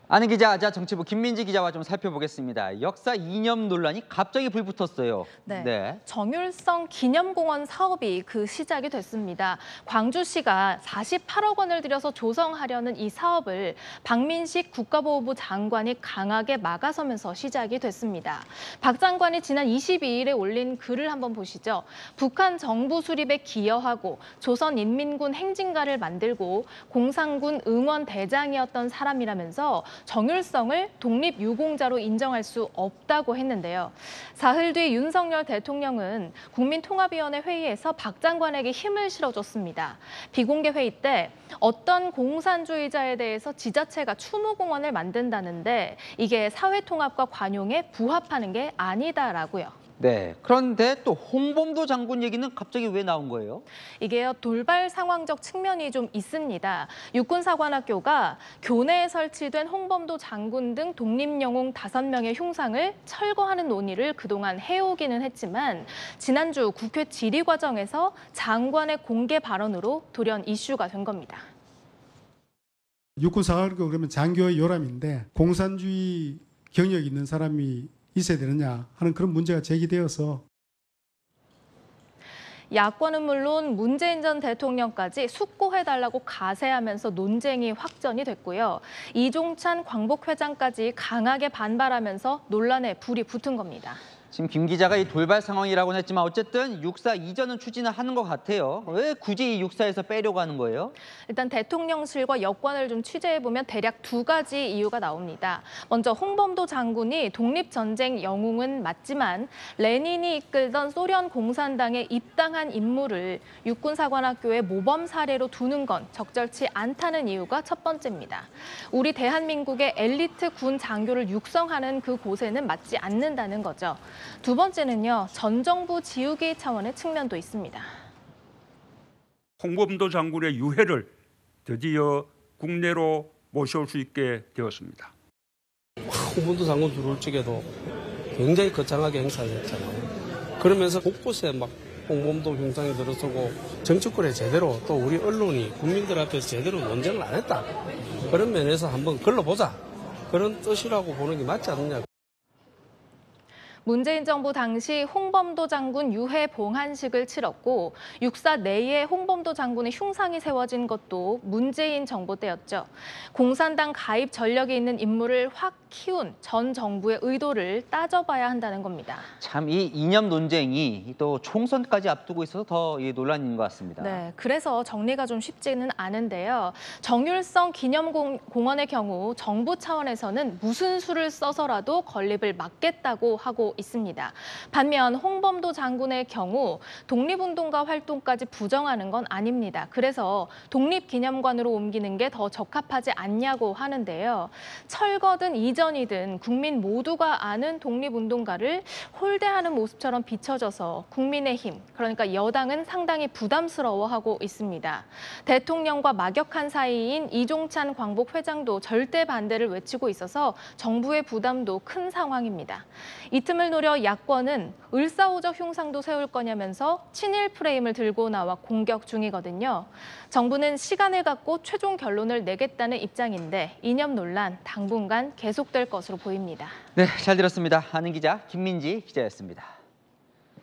아는 기자, 정치부 김민지 기자와 좀 살펴보겠습니다. 역사 이념 논란이 갑자기 불붙었어요. 네. 정율성 기념공원 사업이 그 시작이 됐습니다. 광주시가 48억 원을 들여서 조성하려는 이 사업을 박민식 국가보훈부 장관이 강하게 막아서면서 시작이 됐습니다. 박 장관이 지난 22일에 올린 글을 한번 보시죠. 북한 정부 수립에 기여하고 조선인민군 행진가를 만들고 공산군 응원대장이었던 사람이라면서 정율성을 독립유공자로 인정할 수 없다고 했는데요. 사흘 뒤 윤석열 대통령은 국민통합위원회 회의에서 박 장관에게 힘을 실어줬습니다. 비공개 회의 때 어떤 공산주의자에 대해서 지자체가 추모공원을 만든다는데 이게 사회통합과 관용에 부합하는 게 아니다라고요. 네, 그런데 또 홍범도 장군 얘기는 갑자기 왜 나온 거예요? 이게요, 돌발 상황적 측면이 좀 있습니다. 육군사관학교가 교내에 설치된 홍범도 장군 등 독립영웅 5명의 흉상을 철거하는 논의를 그동안 해오기는 했지만 지난주 국회 질의 과정에서 장관의 공개 발언으로 돌연 이슈가 된 겁니다. 육군사관학교 그러면 장교의 요람인데 공산주의 경력이 있는 사람이 있어야 되느냐 하는 그런 문제가 제기되어서 야권은 물론 문재인 전 대통령까지 숙고해달라고 가세하면서 논쟁이 확전이 됐고요. 이종찬 광복회장까지 강하게 반발하면서 논란에 불이 붙은 겁니다. 지금 김 기자가 이 돌발 상황이라고는 했지만 어쨌든 육사 이전은 추진을 하는 것 같아요. 왜 굳이 이 육사에서 빼려고 하는 거예요? 일단 대통령실과 여권을 좀 취재해보면 대략 2가지 이유가 나옵니다. 먼저 홍범도 장군이 독립전쟁 영웅은 맞지만 레닌이 이끌던 소련 공산당에 입당한 인물을 육군사관학교의 모범 사례로 두는 건 적절치 않다는 이유가 첫 번째입니다. 우리 대한민국의 엘리트 군 장교를 육성하는 그 곳에는 맞지 않는다는 거죠. 두 번째는요, 전 정부 지우기 차원의 측면도 있습니다. 홍범도 장군의 유해를 드디어 국내로 모셔올 수 있게 되었습니다. 홍범도 장군 들어올 적에도 굉장히 거창하게 행사를 했잖아요. 그러면서 곳곳에 막 홍범도 흉상이 들어서고 정치권에 제대로 또 우리 언론이 국민들 앞에서 제대로 논쟁을 안 했다. 그런 면에서 한번 걸러보자. 그런 뜻이라고 보는 게 맞지 않느냐. 문재인 정부 당시 홍범도 장군 유해 봉한식을 치렀고 육사 내에 홍범도 장군의 흉상이 세워진 것도 문재인 정부 때였죠. 공산당 가입 전력이 있는 인물을 확 키운 전 정부의 의도를 따져봐야 한다는 겁니다. 참 이 이념 논쟁이 또 총선까지 앞두고 있어서 더 논란인 것 같습니다. 네, 그래서 정리가 좀 쉽지는 않은데요. 정율성 기념공원의 경우 정부 차원에서는 무슨 수를 써서라도 건립을 막겠다고 하고 있습니다. 반면 홍범도 장군의 경우 독립운동가 활동까지 부정하는 건 아닙니다. 그래서 독립기념관으로 옮기는 게 더 적합하지 않냐고 하는데요. 철거든 이전이든 국민 모두가 아는 독립운동가를 홀대하는 모습처럼 비춰져서 국민의힘, 그러니까 여당은 상당히 부담스러워하고 있습니다. 대통령과 막역한 사이인 이종찬 광복회장도 절대 반대를 외치고 있어서 정부의 부담도 큰 상황입니다. 이 틈을 노려 야권은 을사오적 흉상도 세울 거냐면서 친일 프레임을 들고 나와 공격 중이거든요. 정부는 시간을 갖고 최종 결론을 내겠다는 입장인데 이념 논란 당분간 계속될 것으로 보입니다. 네, 잘 들었습니다. 아는 기자 김민지 기자였습니다.